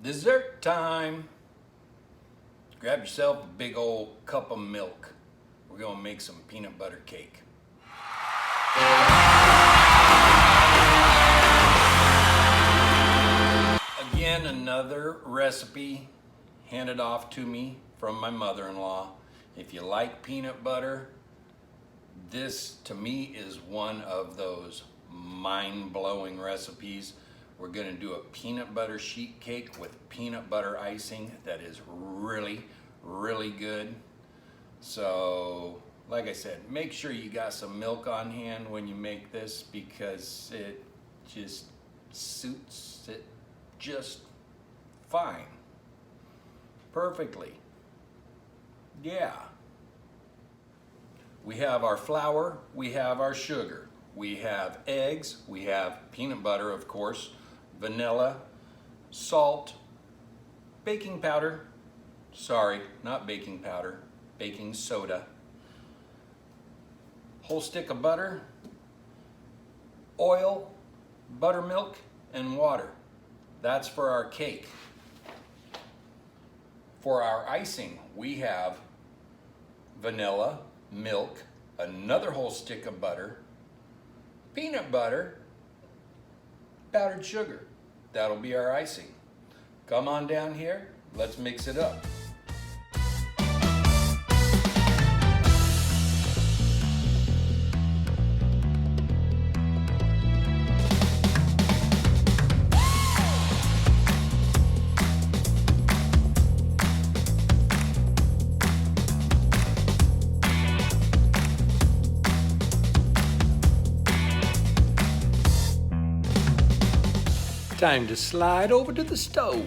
Dessert time. Grab yourself a big old cup of milk. We're gonna make some peanut butter cake. Again, another recipe handed off to me from my mother-in-law. If you like peanut butter, this to me is one of those mind-blowing recipes. We're gonna do a peanut butter sheet cake with peanut butter icing that is really, really good. So, like I said, make sure you got some milk on hand when you make this because it just suits it just fine. Perfectly. Yeah. We have our flour, we have our sugar, we have eggs, we have peanut butter, of course, vanilla, salt, baking powder, sorry, not baking powder, baking soda, whole stick of butter, oil, buttermilk, and water. That's for our cake. For our icing, we have vanilla, milk, another whole stick of butter, peanut butter, powdered sugar. That'll be our icing. Come on down here, let's mix it up. Time to slide over to the stove.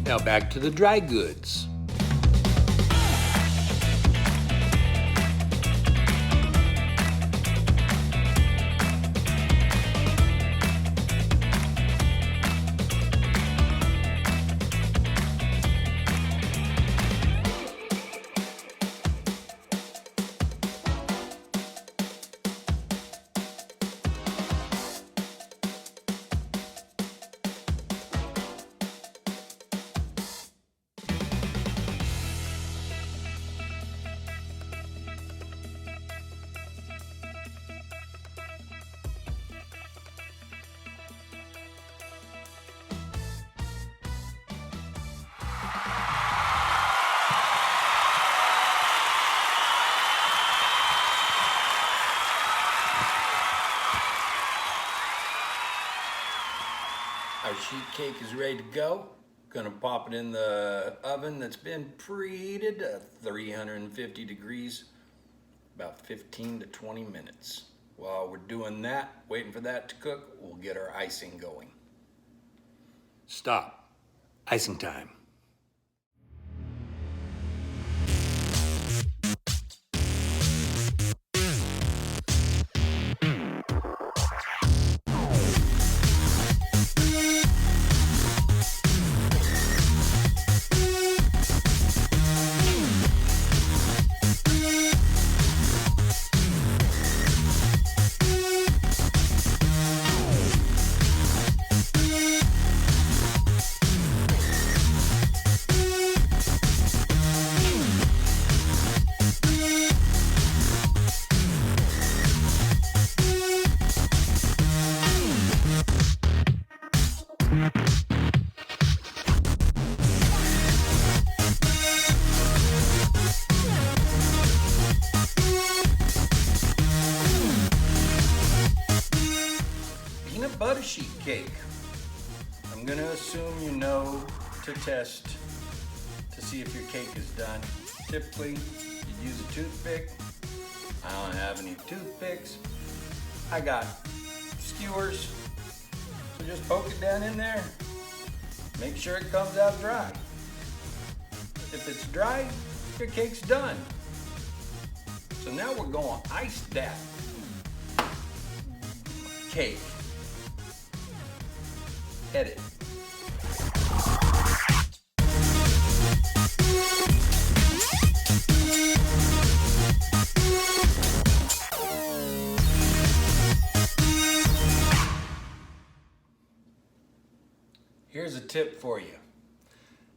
Now back to the dry goods. Our sheet cake is ready to go. Gonna pop it in the oven that's been preheated at 350 degrees, about 15 to 20 minutes. While we're doing that, waiting for that to cook, we'll get our icing going. Stop. Icing time. Peanut butter sheet cake. I'm gonna assume you know to test to see if your cake is done. Typically, you use a toothpick. I don't have any toothpicks. I got skewers, So just poke it down in there. Make sure it comes out dry. If it's dry, your cake's done. So now we're going to ice that cake. Edit. Here's a tip for you.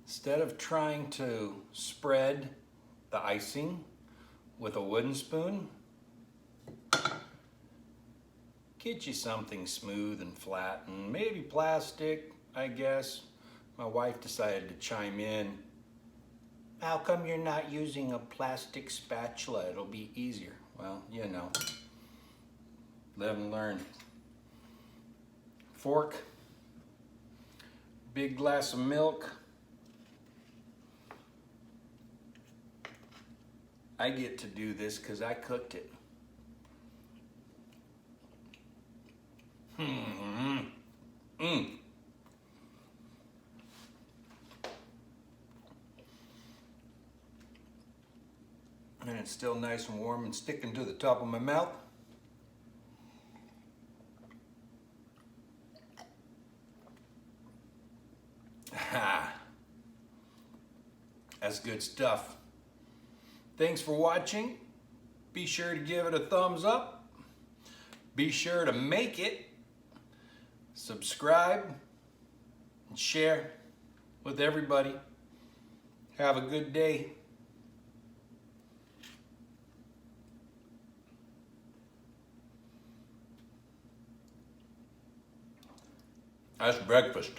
Instead of trying to spread the icing with a wooden spoon, get you something smooth and flat, and maybe plastic, I guess. My wife decided to chime in. How come you're not using a plastic spatula? It'll be easier. Well, you know, live and learn. Fork, big glass of milk. I get to do this because I cooked it. And it's still nice and warm and sticking to the top of my mouth. That's good stuff. Thanks for watching. Be sure to give it a thumbs up. Be sure to make it. Subscribe and share with everybody. Have a good day. That's breakfast.